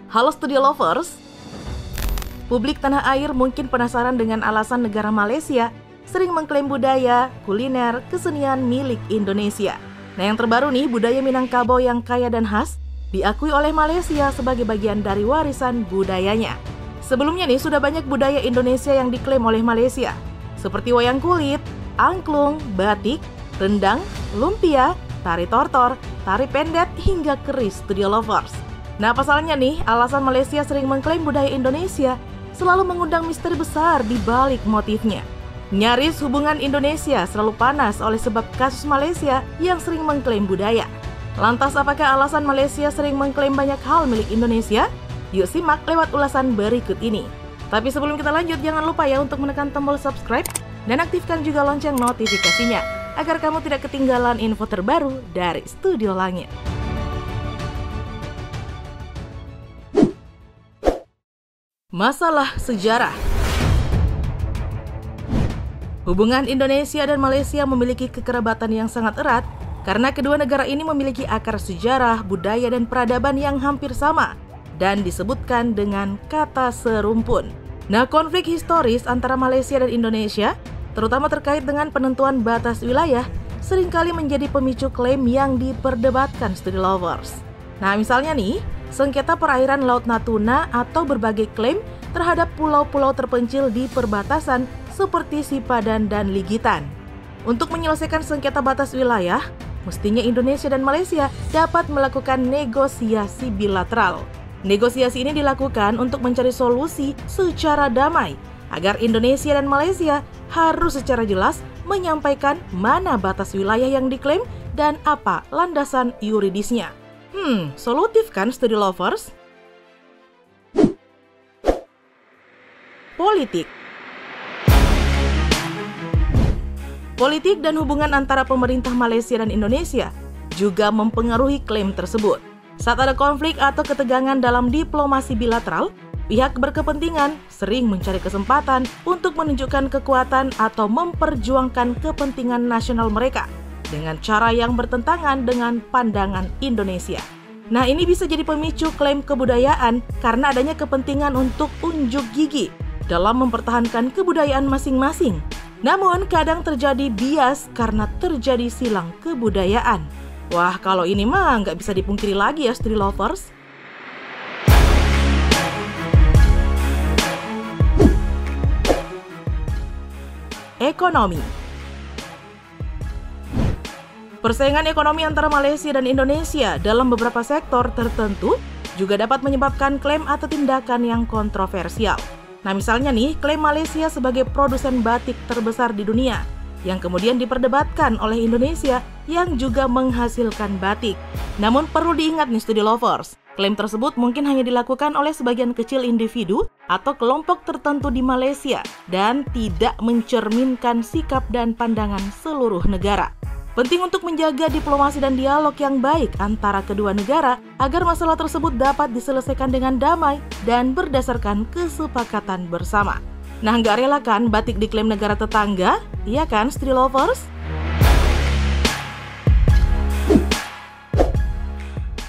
Halo Studio Lovers, publik tanah air mungkin penasaran dengan alasan negara Malaysia sering mengklaim budaya, kuliner, kesenian milik Indonesia. Nah yang terbaru nih, budaya Minangkabau yang kaya dan khas diakui oleh Malaysia sebagai bagian dari warisan budayanya. Sebelumnya nih sudah banyak budaya Indonesia yang diklaim oleh Malaysia, seperti wayang kulit, angklung, batik, rendang, lumpia, tari tortor, tari pendet, hingga keris Studio Lovers. Nah pasalnya nih, alasan Malaysia sering mengklaim budaya Indonesia selalu mengundang misteri besar di balik motifnya. Nyaris hubungan Indonesia selalu panas oleh sebab kasus Malaysia yang sering mengklaim budaya. Lantas apakah alasan Malaysia sering mengklaim banyak hal milik Indonesia? Yuk simak lewat ulasan berikut ini. Tapi sebelum kita lanjut, jangan lupa ya untuk menekan tombol subscribe dan aktifkan juga lonceng notifikasinya agar kamu tidak ketinggalan info terbaru dari Studio Langit. Masalah sejarah. Hubungan Indonesia dan Malaysia memiliki kekerabatan yang sangat erat karena kedua negara ini memiliki akar sejarah, budaya, dan peradaban yang hampir sama dan disebutkan dengan kata serumpun. Nah, konflik historis antara Malaysia dan Indonesia, terutama terkait dengan penentuan batas wilayah, seringkali menjadi pemicu klaim yang diperdebatkan Studio Lovers. Nah, misalnya nih, sengketa perairan Laut Natuna atau berbagai klaim terhadap pulau-pulau terpencil di perbatasan seperti Sipadan dan Ligitan. Untuk menyelesaikan sengketa batas wilayah, mestinya Indonesia dan Malaysia dapat melakukan negosiasi bilateral. Negosiasi ini dilakukan untuk mencari solusi secara damai, agar Indonesia dan Malaysia harus secara jelas menyampaikan mana batas wilayah yang diklaim dan apa landasan yuridisnya. Solutif kan Studio Lovers? Politik. Politik dan hubungan antara pemerintah Malaysia dan Indonesia juga mempengaruhi klaim tersebut. Saat ada konflik atau ketegangan dalam diplomasi bilateral, pihak berkepentingan sering mencari kesempatan untuk menunjukkan kekuatan atau memperjuangkan kepentingan nasional mereka dengan cara yang bertentangan dengan pandangan Indonesia. Nah, ini bisa jadi pemicu klaim kebudayaan karena adanya kepentingan untuk unjuk gigi dalam mempertahankan kebudayaan masing-masing. Namun, kadang terjadi bias karena terjadi silang kebudayaan. Wah, kalau ini mah nggak bisa dipungkiri lagi ya, Studio Lovers. Ekonomi. Persaingan ekonomi antara Malaysia dan Indonesia dalam beberapa sektor tertentu juga dapat menyebabkan klaim atau tindakan yang kontroversial. Nah, misalnya nih, klaim Malaysia sebagai produsen batik terbesar di dunia yang kemudian diperdebatkan oleh Indonesia yang juga menghasilkan batik. Namun perlu diingat nih Studio Lovers, klaim tersebut mungkin hanya dilakukan oleh sebagian kecil individu atau kelompok tertentu di Malaysia dan tidak mencerminkan sikap dan pandangan seluruh negara. Penting untuk menjaga diplomasi dan dialog yang baik antara kedua negara agar masalah tersebut dapat diselesaikan dengan damai dan berdasarkan kesepakatan bersama. Nah, nggak rela kan batik diklaim negara tetangga? Iya kan, Studio Lovers?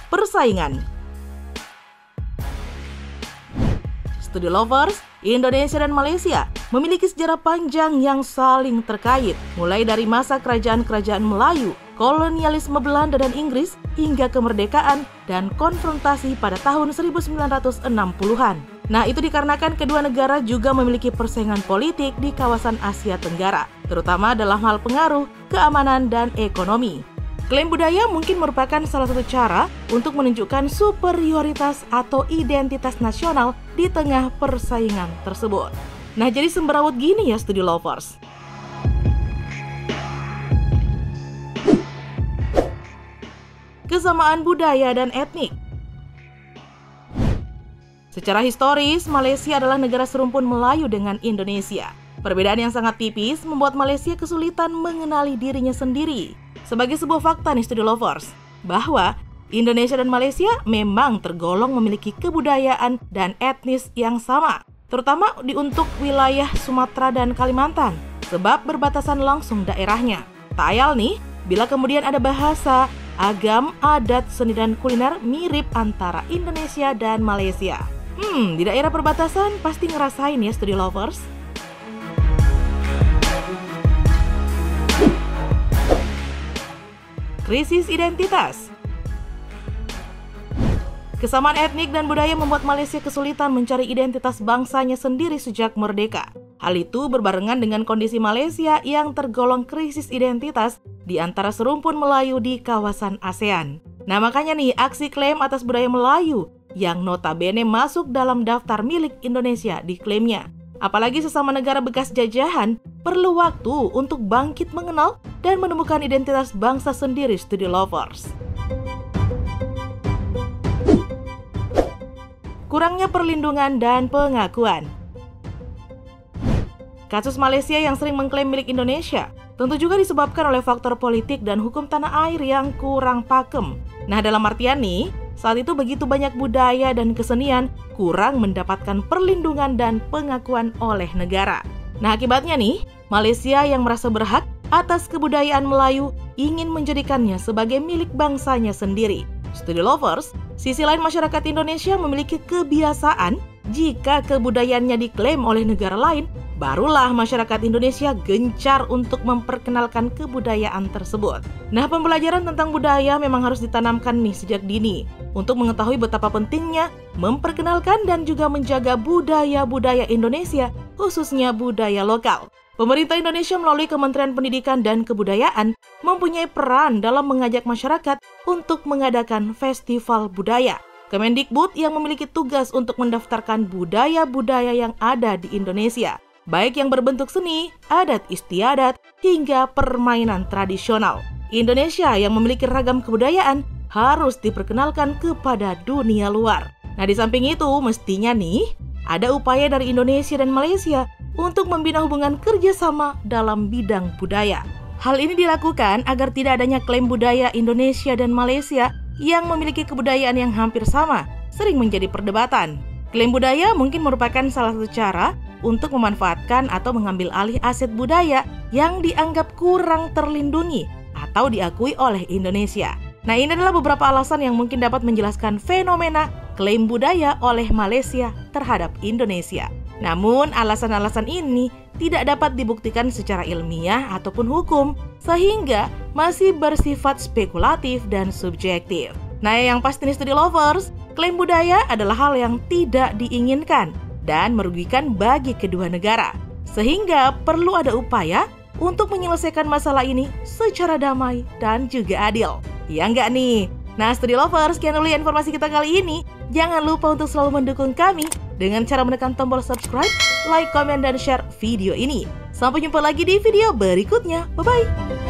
Persaingan. Studio Lovers, Indonesia dan Malaysia memiliki sejarah panjang yang saling terkait, mulai dari masa kerajaan-kerajaan Melayu, kolonialisme Belanda dan Inggris, hingga kemerdekaan dan konfrontasi pada tahun 1960-an. Nah, itu dikarenakan kedua negara juga memiliki persaingan politik di kawasan Asia Tenggara, terutama dalam hal pengaruh, keamanan, dan ekonomi. Klaim budaya mungkin merupakan salah satu cara untuk menunjukkan superioritas atau identitas nasional di tengah persaingan tersebut. Nah, jadi semberawut gini ya Studio Lovers. Kesamaan budaya dan etnik. Secara historis, Malaysia adalah negara serumpun Melayu dengan Indonesia. Perbedaan yang sangat tipis membuat Malaysia kesulitan mengenali dirinya sendiri. Sebagai sebuah fakta nih Studio Lovers, bahwa Indonesia dan Malaysia memang tergolong memiliki kebudayaan dan etnis yang sama, terutama untuk wilayah Sumatera dan Kalimantan, sebab berbatasan langsung daerahnya. Tak ayal nih, bila kemudian ada bahasa agam, adat, seni, dan kuliner mirip antara Indonesia dan Malaysia. Di daerah perbatasan pasti ngerasain ya Study Lovers. Krisis identitas. Kesamaan etnik dan budaya membuat Malaysia kesulitan mencari identitas bangsanya sendiri sejak merdeka. Hal itu berbarengan dengan kondisi Malaysia yang tergolong krisis identitas di antara serumpun Melayu di kawasan ASEAN. Nah makanya nih, aksi klaim atas budaya Melayu yang notabene masuk dalam daftar milik Indonesia diklaimnya. Apalagi sesama negara bekas jajahan perlu waktu untuk bangkit mengenal dan menemukan identitas bangsa sendiri, Study Lovers. Kurangnya perlindungan dan pengakuan. Kasus Malaysia yang sering mengklaim milik Indonesia tentu juga disebabkan oleh faktor politik dan hukum tanah air yang kurang pakem. Nah, dalam artian nih, saat itu begitu banyak budaya dan kesenian kurang mendapatkan perlindungan dan pengakuan oleh negara. Nah, akibatnya nih, Malaysia yang merasa berhak atas kebudayaan Melayu ingin menjadikannya sebagai milik bangsanya sendiri. Study Lovers, sisi lain masyarakat Indonesia memiliki kebiasaan jika kebudayaannya diklaim oleh negara lain, barulah masyarakat Indonesia gencar untuk memperkenalkan kebudayaan tersebut. Nah, pembelajaran tentang budaya memang harus ditanamkan nih sejak dini untuk mengetahui betapa pentingnya memperkenalkan dan juga menjaga budaya-budaya Indonesia, khususnya budaya lokal. Pemerintah Indonesia melalui Kementerian Pendidikan dan Kebudayaan mempunyai peran dalam mengajak masyarakat untuk mengadakan festival budaya. Kemendikbud yang memiliki tugas untuk mendaftarkan budaya-budaya yang ada di Indonesia, baik yang berbentuk seni, adat istiadat, hingga permainan tradisional. Indonesia yang memiliki ragam kebudayaan harus diperkenalkan kepada dunia luar. Nah, di samping itu mestinya nih, ada upaya dari Indonesia dan Malaysia untuk membina hubungan kerjasama dalam bidang budaya. Hal ini dilakukan agar tidak adanya klaim budaya Indonesia dan Malaysia yang memiliki kebudayaan yang hampir sama, sering menjadi perdebatan. Klaim budaya mungkin merupakan salah satu cara untuk memanfaatkan atau mengambil alih aset budaya yang dianggap kurang terlindungi atau diakui oleh Indonesia. Nah, ini adalah beberapa alasan yang mungkin dapat menjelaskan fenomena klaim budaya oleh Malaysia terhadap Indonesia. Namun, alasan-alasan ini tidak dapat dibuktikan secara ilmiah ataupun hukum, sehingga masih bersifat spekulatif dan subjektif. Nah, yang pasti nih Study Lovers, klaim budaya adalah hal yang tidak diinginkan dan merugikan bagi kedua negara. Sehingga perlu ada upaya untuk menyelesaikan masalah ini secara damai dan juga adil. Ya enggak nih? Nah, Study Lovers, sekian dulu informasi kita kali ini. Jangan lupa untuk selalu mendukung kami dengan cara menekan tombol subscribe, like, komen, dan share video ini. Sampai jumpa lagi di video berikutnya. Bye-bye!